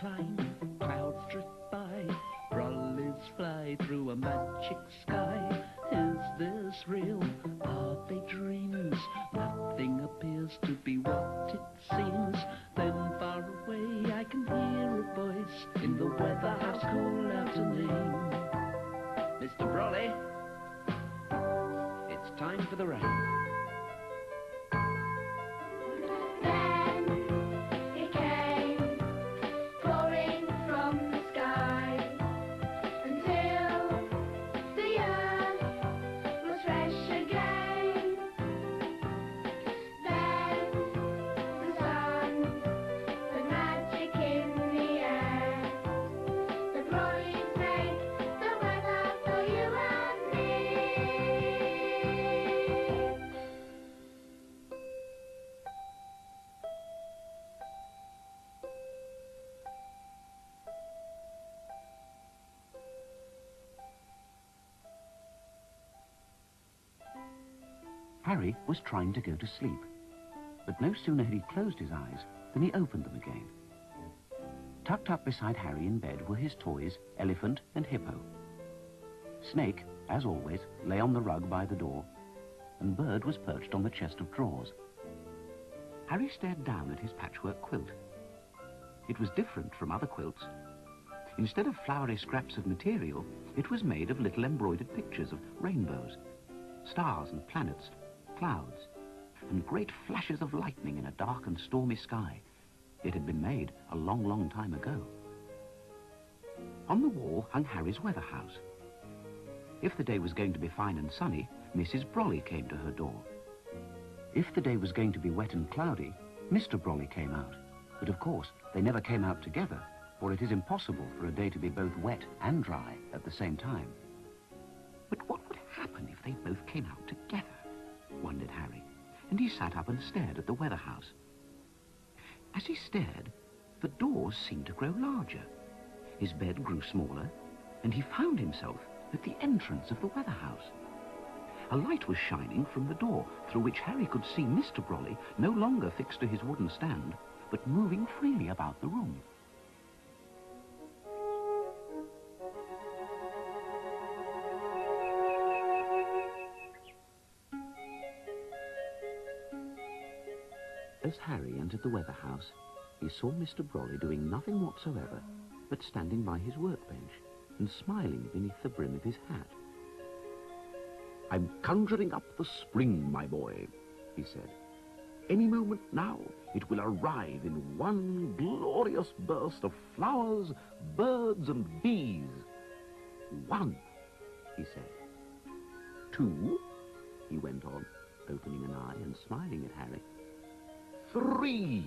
climb, clouds drift by, Brollys fly through a magic sky. Is this real? Are they dreams? Nothing appears to be what it seems. Then far away I can hear a voice in the weather house call out a name. Mr. Brolly, it's time for the rain. Harry was trying to go to sleep, but no sooner had he closed his eyes than he opened them again. Tucked up beside Harry in bed were his toys, Elephant and Hippo. Snake, as always, lay on the rug by the door, and Bird was perched on the chest of drawers. Harry stared down at his patchwork quilt. It was different from other quilts. Instead of flowery scraps of material, it was made of little embroidered pictures of rainbows, stars and planets, clouds, and great flashes of lightning in a dark and stormy sky. It had been made a long, long time ago. On the wall hung Harry's weather house. If the day was going to be fine and sunny, Mrs. Brolly came to her door. If the day was going to be wet and cloudy, Mr. Brolly came out. But of course, they never came out together, for it is impossible for a day to be both wet and dry at the same time. But what would happen if they both came out together? Wondered Harry, and he sat up and stared at the weather house. As he stared, the doors seemed to grow larger. His bed grew smaller, and he found himself at the entrance of the weather house. A light was shining from the door, through which Harry could see Mr. Brolly no longer fixed to his wooden stand, but moving freely about the room. As Harry entered the weather house, he saw Mr. Brolly doing nothing whatsoever but standing by his workbench and smiling beneath the brim of his hat. "I'm conjuring up the spring, my boy," he said. "Any moment now it will arrive in one glorious burst of flowers, birds and bees. 1, he said. 2, he went on, opening an eye and smiling at Harry. 3.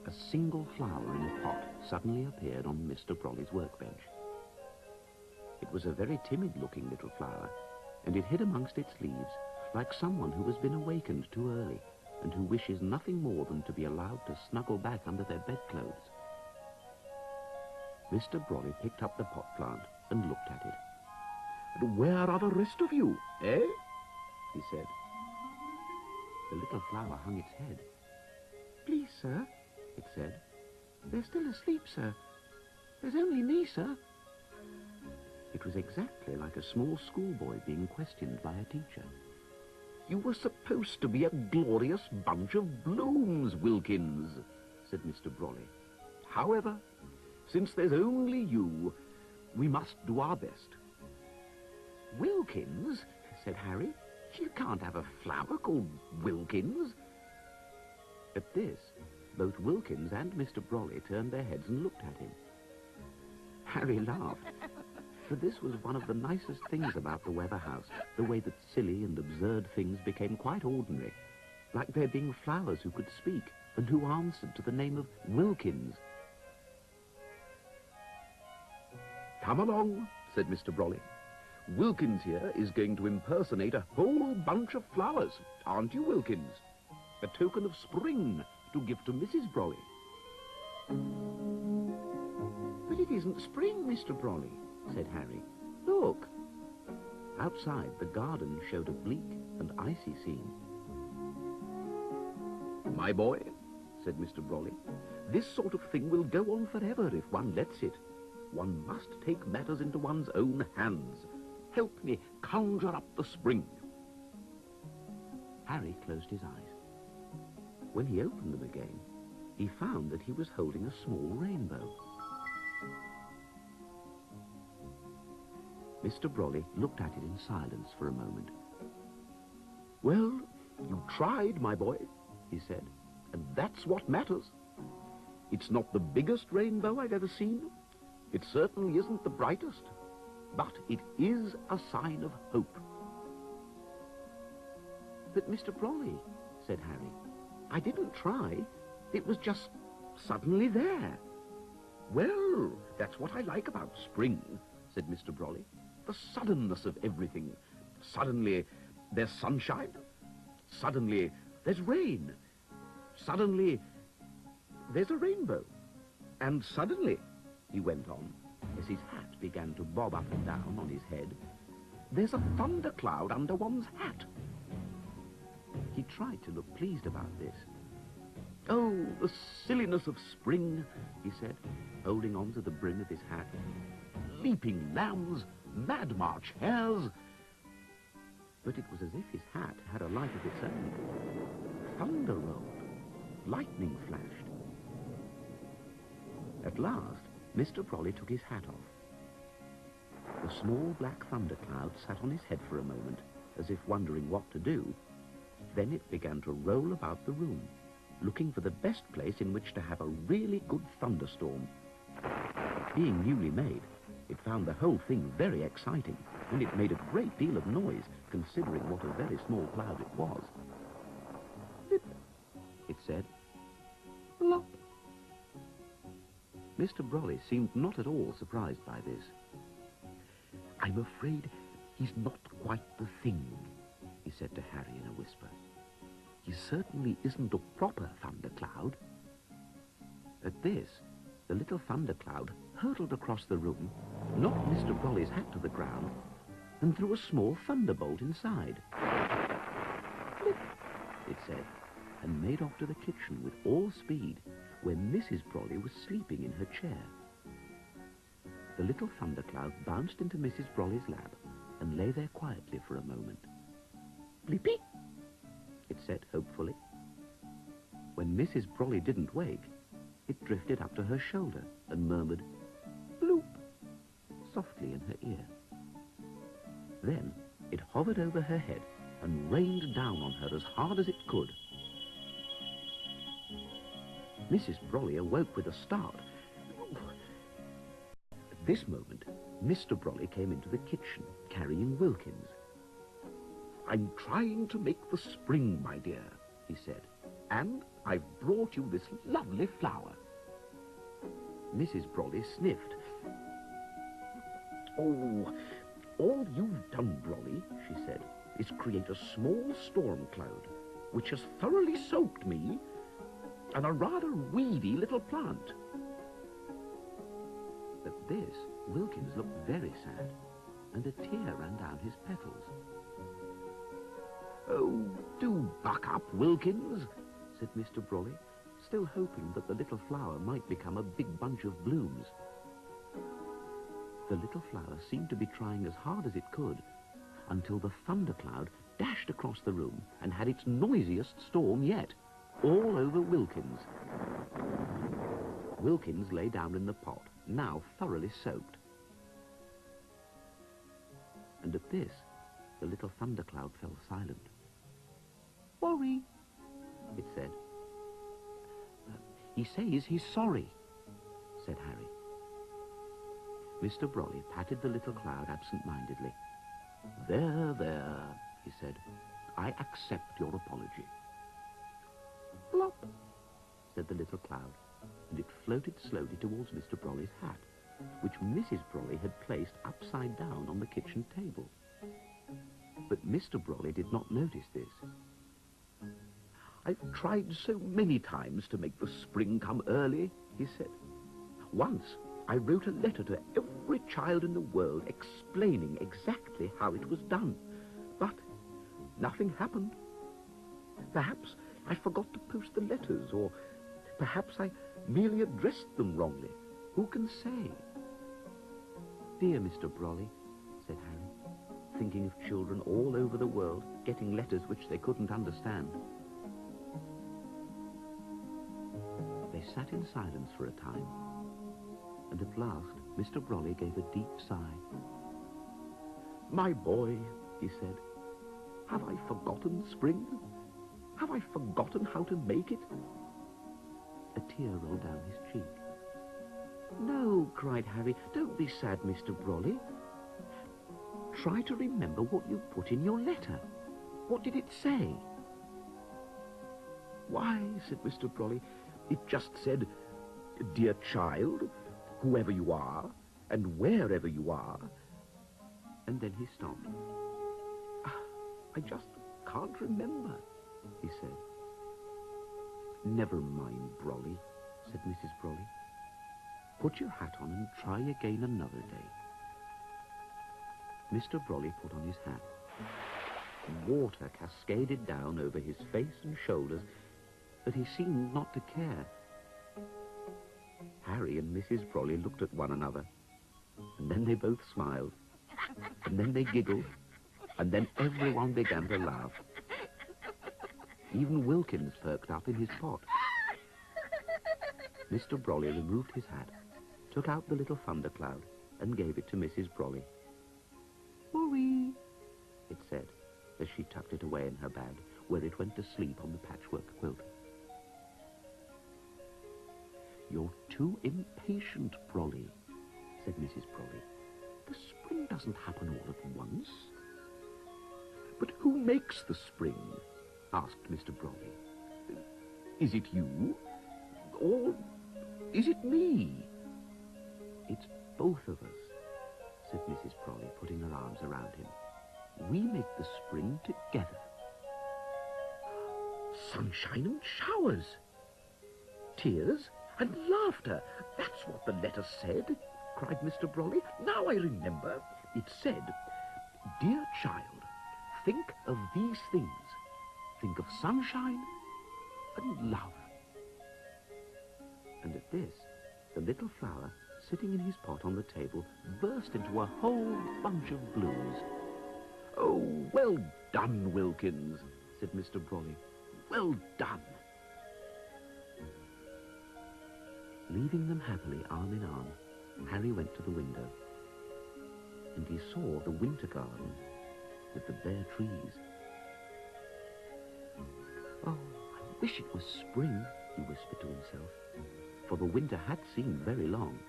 A single flower in a pot suddenly appeared on Mr. Brolly's workbench. It was a very timid-looking little flower, and it hid amongst its leaves like someone who has been awakened too early and who wishes nothing more than to be allowed to snuggle back under their bedclothes. Mr. Brolly picked up the pot plant and looked at it. "Where are the rest of you, eh?" he said. The little flower hung its head. "Please, sir," it said, "they're still asleep, sir. There's only me, sir." It was exactly like a small schoolboy being questioned by a teacher. "You were supposed to be a glorious bunch of blooms, Wilkins," said Mr. Brolly. "However, since there's only you, we must do our best." "Wilkins?" said Harry. "You can't have a flower called Wilkins." At this, both Wilkins and Mr. Brolly turned their heads and looked at him. Harry laughed, for this was one of the nicest things about the weather house, the way that silly and absurd things became quite ordinary, like there being flowers who could speak and who answered to the name of Wilkins. "Come along," said Mr. Brolly. "Wilkins here is going to impersonate a whole bunch of flowers, aren't you, Wilkins? A token of spring to give to Mrs. Brolly." "But it isn't spring, Mr. Brolly," said Harry. "Look." Outside, the garden showed a bleak and icy scene. "My boy, said Mr. Brolly. "This sort of thing will go on forever if one lets it. One must take matters into one's own hands. Help me conjure up the spring." Harry closed his eyes. When he opened them again, he found that he was holding a small rainbow. Mr. Brolly looked at it in silence for a moment. "Well, you tried, my boy," he said, "and that's what matters. It's not the biggest rainbow I've ever seen. It certainly isn't the brightest, but it is a sign of hope." "But, Mr. Brolly," said Harry, "I didn't try. It was just suddenly there." "Well, that's what I like about spring," said Mr. Brolly. "The suddenness of everything. Suddenly there's sunshine. Suddenly there's rain. Suddenly there's a rainbow. And suddenly," he went on, as his hat began to bob up and down on his head, "there's a thundercloud under one's hat." He tried to look pleased about this. "Oh, the silliness of spring," he said, holding on to the brim of his hat. "Leaping lambs, mad March hares." But it was as if his hat had a life of its own. Thunder rolled. Lightning flashed. At last, Mr. Brolly took his hat off. The small black thundercloud sat on his head for a moment, as if wondering what to do. Then it began to roll about the room, looking for the best place in which to have a really good thunderstorm. Being newly made, it found the whole thing very exciting, and it made a great deal of noise, considering what a very small cloud it was. "Blip," it said. "Blop." Mr. Brolly seemed not at all surprised by this. "I'm afraid he's not quite the thing," he said to Harry in a whisper. "He certainly isn't a proper thundercloud." At this, the little thundercloud hurtled across the room, knocked Mr. Brolly's hat to the ground, and threw a small thunderbolt inside. "Blip," it said, and made off to the kitchen with all speed, where Mrs. Brolly was sleeping in her chair. The little thundercloud bounced into Mrs. Brolly's lap and lay there quietly for a moment. "Blippy," it said hopefully. When Mrs. Brolly didn't wake, it drifted up to her shoulder and murmured, "Bloop," softly in her ear. Then it hovered over her head and rained down on her as hard as it could. Mrs. Brolly awoke with a start. At this moment, Mr. Brolly came into the kitchen, carrying Wilkins. "I'm trying to make the spring, my dear," he said, "and I've brought you this lovely flower." Mrs. Brolly sniffed. "Oh, all you've done, Brolly," she said, "is create a small storm cloud, which has thoroughly soaked me and a rather weedy little plant." At this, Wilkins looked very sad, and a tear ran down his petals. "Oh, do buck up, Wilkins," said Mr. Brolly, still hoping that the little flower might become a big bunch of blooms. The little flower seemed to be trying as hard as it could, until the thundercloud dashed across the room and had its noisiest storm yet, all over Wilkins. Wilkins lay down in the pot, now thoroughly soaked. And at this, the little thundercloud fell silent. "Worry," it said. "He says he's sorry," said Harry. Mr. Brolly patted the little cloud absent-mindedly. "There, there," he said. "I accept your apology." "Plop," said the little cloud, and it floated slowly towards Mr. Brolly's hat, which Mrs. Brolly had placed upside down on the kitchen table. But Mr. Brolly did not notice this. "I've tried so many times to make the spring come early," he said. "Once I wrote a letter to every child in the world explaining exactly how it was done, but nothing happened. Perhaps I forgot to post the letters, or Perhaps I merely addressed them wrongly. Who can say? Dear Mr. Brolly, said Harry, thinking of children all over the world getting letters which they couldn't understand. They sat in silence for a time, and at last Mr. Brolly gave a deep sigh. My boy, he said, have I forgotten spring? Have I forgotten how to make it? A tear rolled down his cheek. No, cried Harry, don't be sad, Mr. Brolly. Try to remember what you put in your letter. What did it say? Why, said Mr. Brolly, it just said, dear child, whoever you are, and wherever you are. And then he stopped. I just can't remember, he said. Never mind, Brolly, said Mrs. Brolly. Put your hat on and try again another day. Mr. Brolly put on his hat. Water cascaded down over his face and shoulders, but he seemed not to care. Harry and Mrs. Brolly looked at one another, and then they both smiled, and then they giggled, and then everyone began to laugh. Even Wilkins perked up in his pot. Mr. Brolly removed his hat, took out the little thundercloud, and gave it to Mrs. Brolly. "Worry," it said, as she tucked it away in her bag, where it went to sleep on the patchwork quilt. "You're too impatient, Brolly," said Mrs. Brolly. "The spring doesn't happen all at once." But who makes the spring? Asked Mr. Brolly. Is it you? Or is it me? "It's both of us," said Mrs. Brolly, putting her arms around him. "We make the spring together." Sunshine and showers. Tears and laughter. That's what the letter said, cried Mr. Brolly. Now I remember. It said, dear child, think of these things. Think of sunshine and love. And at this, the little flower, sitting in his pot on the table, burst into a whole bunch of blues. Oh, well done, Wilkins, said Mr. Brolly. Well done. Leaving them happily arm in arm, Harry went to the window, and he saw the winter garden with the bare trees. "Oh, I wish it was spring," he whispered to himself, for the winter had seemed very long.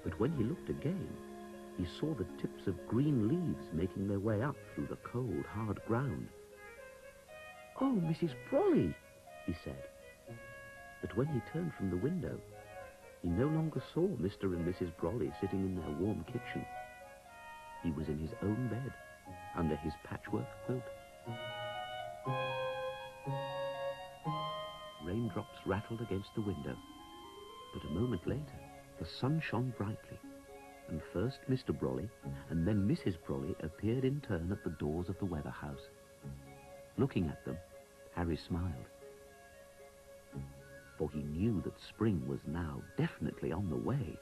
But when he looked again, he saw the tips of green leaves making their way up through the cold, hard ground. "Oh, Mrs. Brolly," he said. But when he turned from the window, he no longer saw Mr. and Mrs. Brolly sitting in their warm kitchen. He was in his own bed, under his patchwork quilt. Raindrops rattled against the window, but a moment later the sun shone brightly, and first Mr. Brolly and then Mrs. Brolly appeared in turn at the doors of the weather house. Looking at them, Harry smiled, for he knew that spring was now definitely on the way.